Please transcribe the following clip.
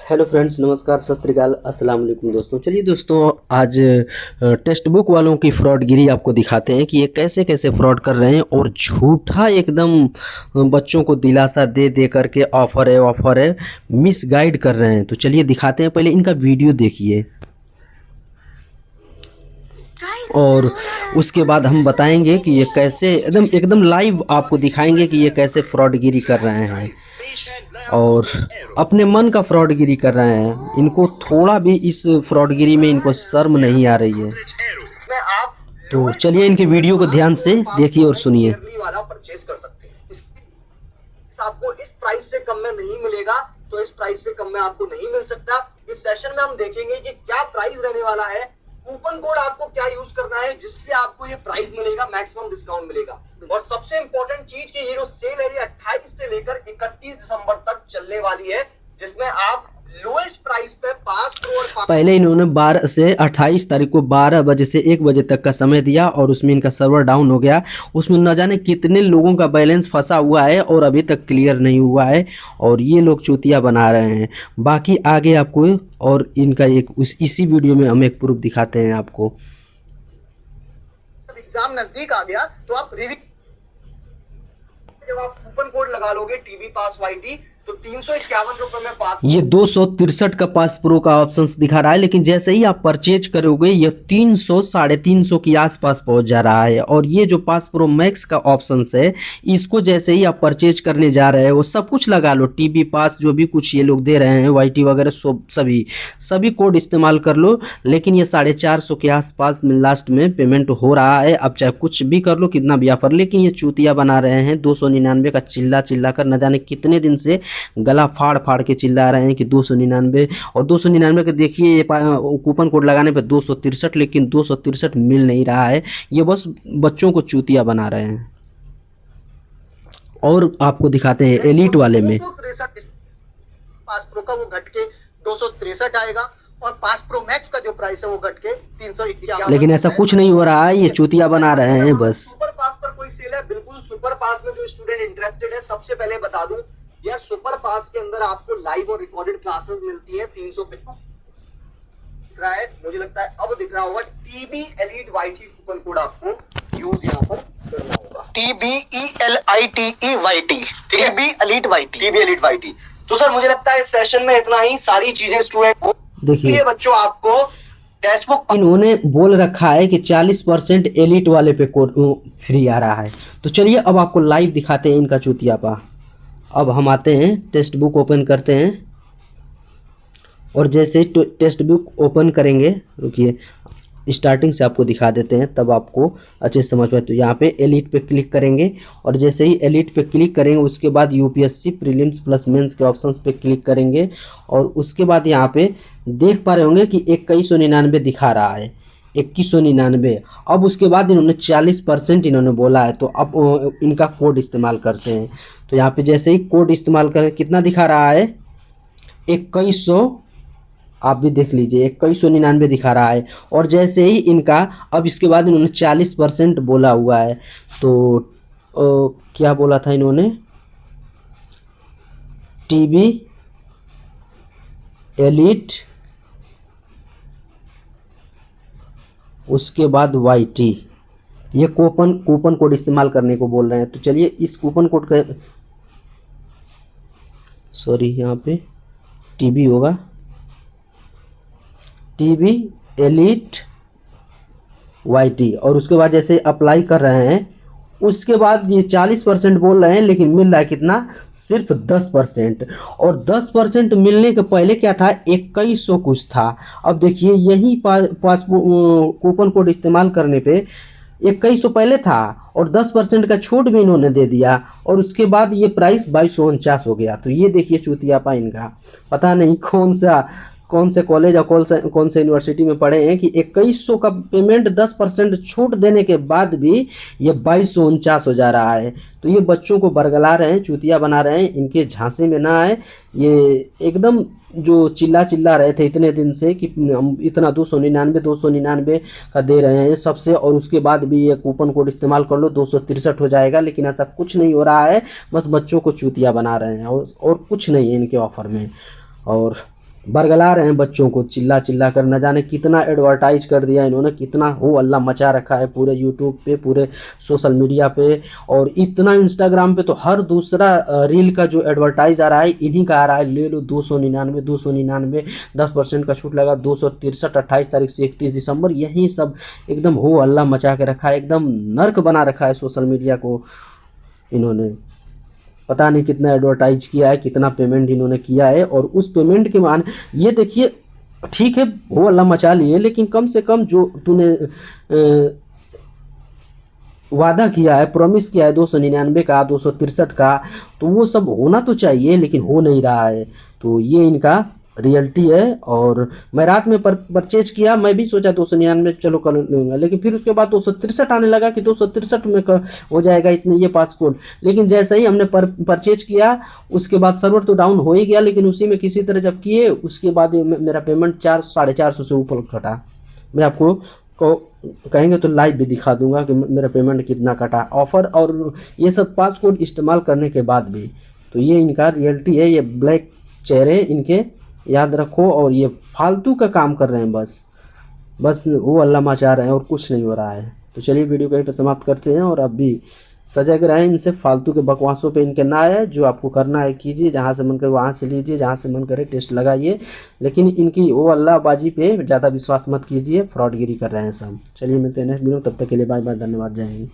Hello friends, नमस्कार, सत श्री अकाल, अस्सलाम वालेकुम दोस्तों। चलिए दोस्तों, आज टेक्स्ट बुक वालों की फ्रॉडगिरी आपको दिखाते हैं कि ये कैसे कैसे फ्रॉड कर रहे हैं और झूठा एकदम बच्चों को दिलासा दे दे करके ऑफ़र है मिस गाइड कर रहे हैं। तो चलिए दिखाते हैं, पहले इनका वीडियो देखिए और उसके बाद हम बताएंगे कि ये कैसे एकदम एकदम लाइव आपको दिखाएंगे कि ये कैसे फ्रॉडगिरी कर रहे हैं और अपने मन का फ्रॉडगिरी कर रहे हैं। इनको थोड़ा भी इस फ्रॉडगिरी में इनको शर्म नहीं आ रही है। तो चलिए इनके वीडियो को ध्यान से देखिए और सुनिए। वाला परचेज कर सकते हैं। आपको इस प्राइस से कम में नहीं मिलेगा, तो इस प्राइस से कम में आपको नहीं मिल सकता। इस सेशन में हम देखेंगे कि क्या प्राइस रहने वाला है, कूपन कोड आपको क्या यूज करना है जिससे आपको ये प्राइस मिलेगा, मैक्सिमम डिस्काउंट मिलेगा। और सबसे इंपॉर्टेंट चीज की ये जो सेल है ये 28 से लेकर 31 दिसंबर तक चलने वाली है, जिसमें आप लोएस्ट प्राइस पे पास करोड़। पहले इन्होंने 12 से 28 तारीख को 12 बजे से 1 बजे तक का समय दिया और उसमें इनका सर्वर डाउन हो गया। उसमें न जाने कितने लोगों का बैलेंस फंसा हुआ है और अभी तक क्लियर नहीं हुआ है और ये लोग चूतिया बना रहे हैं। बाकी आगे आपको और इनका इसी वीडियो में हम एक प्रूफ दिखाते हैं आपको। एग्जाम नजदीक आ गया तो आप जब आप कूपन कोड लगा लोगे टीवी पास वाईटी तो 351 रुपए में पास। ये 263 का पास प्रो का ऑप्शन दिखा रहा है, लेकिन जैसे ही आप परचेज करोगे ये 300 350 के आसपास पहुंच जा रहा है। और ये जो पास प्रो मैक्स का ऑप्शन है, इसको जैसे ही आप परचेज करने जा रहे हो, वो सब कुछ लगा लो, टीवी पास जो भी कुछ ये लोग दे रहे हैं, वाईटी वगैरह सभी कोड इस्तेमाल कर लो। लेकिन ये 450 के आसपास में लास्ट में पेमेंट हो रहा है। अब चाहे कुछ भी कर लो, कितना भी ऑफर, लेकिन ये चूतिया बना रहे हैं। 299 का चिल्ला कर न जाने कितने दिन से गला फाड़ फाड़ के चिल्ला रहे हैं कि 299 और 299 के देखिए ये कूपन कोड लगाने पे 263, लेकिन 263 मिल नहीं रहा है। ये बस बच्चों को चूतिया बना रहे हैं। और आपको दिखाते हैं एलीट वाले में पास प्रो का वो घट के 263 आएगा और पास प्रो मैक्स का जो प्राइस है वो घट के 351। लेकिन ऐसा कुछ नहीं हो रहा है, ये चूतिया बना रहे हैं बस। सुपर पास पर कोई सेल है? बिल्कुल। सुपर पास में जो स्टूडेंट इंटरेस्टेड है, सबसे पहले बता दूं यार, सुपर पास के अंदर आपको लाइव और रिकॉर्डेड क्लासेस मिलती है 300 पे। दिख रहा है, मुझे लगता है अब दिख रहा होगा। TB elite YT coupon code आपको यूज यहाँ पर करना होगा। TBELITE TB elite YT, TB elite YT. तो सर मुझे लगता है इस सेशन में इतना ही। सारी चीजें स्टूडेंट को देखिए, बच्चों आपको टेक्स्ट बुक इन्होंने बोल रखा है कि 40% एलीट वाले पे कोड फ्री आ रहा है। तो चलिए अब आपको लाइव दिखाते हैं इनका चूतियापा। अब हम आते हैं, टेक्स्ट बुक ओपन करते हैं और जैसे टेक्स्ट बुक ओपन करेंगे, रुकिए स्टार्टिंग से आपको दिखा देते हैं तब आपको अच्छे से समझ पाए। तो यहाँ पे एलीट पे क्लिक करेंगे और जैसे ही एलीट पे क्लिक करेंगे उसके बाद यूपीएससी प्रीलिम्स प्लस मेंस के ऑप्शंस पे क्लिक करेंगे और उसके बाद यहाँ पे देख पा रहे होंगे कि 2199 दिखा रहा है, 2199। अब उसके बाद इन्होंने 40% इन्होंने बोला है, तो अब इनका कोड इस्तेमाल करते हैं। तो यहाँ पे जैसे ही कोड इस्तेमाल करें, कितना दिखा रहा है? 2100, आप भी देख लीजिए 2199 दिखा रहा है। और जैसे ही इनका, अब इसके बाद इन्होंने 40% बोला हुआ है। तो क्या बोला था इन्होंने? टीबी एलीट, उसके बाद वाईटी, ये कूपन कोड इस्तेमाल करने को बोल रहे हैं। तो चलिए इस कूपन कोड का, सॉरी यहाँ पे टीबी होगा, टीबी एलीट वाईटी। और उसके बाद जैसे अप्लाई कर रहे हैं, उसके बाद ये 40% बोल रहे हैं, लेकिन मिल रहा है कितना? सिर्फ 10%। और 10% मिलने के पहले क्या था? 2100 कुछ था। अब देखिए यही कूपन कोड इस्तेमाल करने पे 2100 पहले था और 10% का छूट भी इन्होंने दे दिया और उसके बाद ये प्राइस 2249 हो गया। तो ये देखिए चूतियापा इनका। पता नहीं कौन से कॉलेज और कौन से यूनिवर्सिटी में पढ़े हैं कि 2100 का पेमेंट 10% छूट देने के बाद भी ये 2249 हो जा रहा है। तो ये बच्चों को बरगला रहे हैं, चूतिया बना रहे हैं। इनके झांसे में ना आए। ये एकदम जो चिल्ला रहे थे इतने दिन से कि हम इतना 299 का दे रहे हैं सबसे, और उसके बाद भी ये कूपन कोड इस्तेमाल कर लो 263 हो जाएगा। लेकिन ऐसा कुछ नहीं हो रहा है, बस बच्चों को चूतिया बना रहे हैं और कुछ नहीं है इनके ऑफ़र में। और बरगला रहे हैं बच्चों को चिल्ला चिल्ला कर, न जाने कितना एडवर्टाइज कर दिया इन्होंने, कितना हो अल्लाह मचा रखा है पूरे यूट्यूब पे, पूरे सोशल मीडिया पे, और इतना इंस्टाग्राम पे तो हर दूसरा रील का जो एडवर्टाइज आ रहा है इन्हीं का आ रहा है। ले लो 299, 299, 10% का छूट लगा, 263, 28 तारीख से 31 दिसंबर, यही सब एकदम हो अल्लाह मचा के रखा है, एकदम नर्क बना रखा है सोशल मीडिया को इन्होंने। पता नहीं कितना एडवर्टाइज किया है, कितना पेमेंट इन्होंने किया है, और उस पेमेंट के मान ये देखिए, ठीक है वो अल्लाह मचा लिए, लेकिन कम से कम जो तूने वादा किया है, प्रॉमिस किया है 299 का, 263 का, तो वो सब होना तो चाहिए, लेकिन हो नहीं रहा है। तो ये इनका रियलिटी है। और मैं रात में परचेज किया, मैं भी सोचा 299 चलो कर लूँगा, लेकिन फिर उसके बाद 263 आने लगा कि 263 में हो जाएगा इतने ये पासपोर्ट। लेकिन जैसे ही हमने परचेज किया उसके बाद सर्वर तो डाउन हो ही गया, लेकिन उसी में किसी तरह जब किए उसके बाद मेरा पेमेंट 400-450 से ऊपर कटा। मैं आपको को कहेंगे तो लाइव भी दिखा दूंगा कि मेरा पेमेंट कितना कटा, ऑफ़र और ये सब पासपोर्ट इस्तेमाल करने के बाद भी। तो ये इनका रियलिटी है, ये ब्लैक चेहरे इनके याद रखो, और ये फालतू का काम कर रहे हैं, बस वो अल्लाह मचा रहे हैं और कुछ नहीं हो रहा है। तो चलिए वीडियो को यहीं पर समाप्त करते हैं, और अब भी सजग रहें, इनसे फालतू के बकवासों पे इनके ना आए। जो आपको करना है कीजिए, जहाँ से मन करे वहाँ से लीजिए, जहाँ से मन करे टेस्ट लगाइए, लेकिन इनकी वो अल्लाहबाजी पे ज़्यादा विश्वास मत कीजिए, फ्रॉडगिरी कर रहे हैं सब। चलिए मिलते हैं नेक्स्ट वीडियो, तब तक के लिए बाय बाय, धन्यवाद, जय हिंद।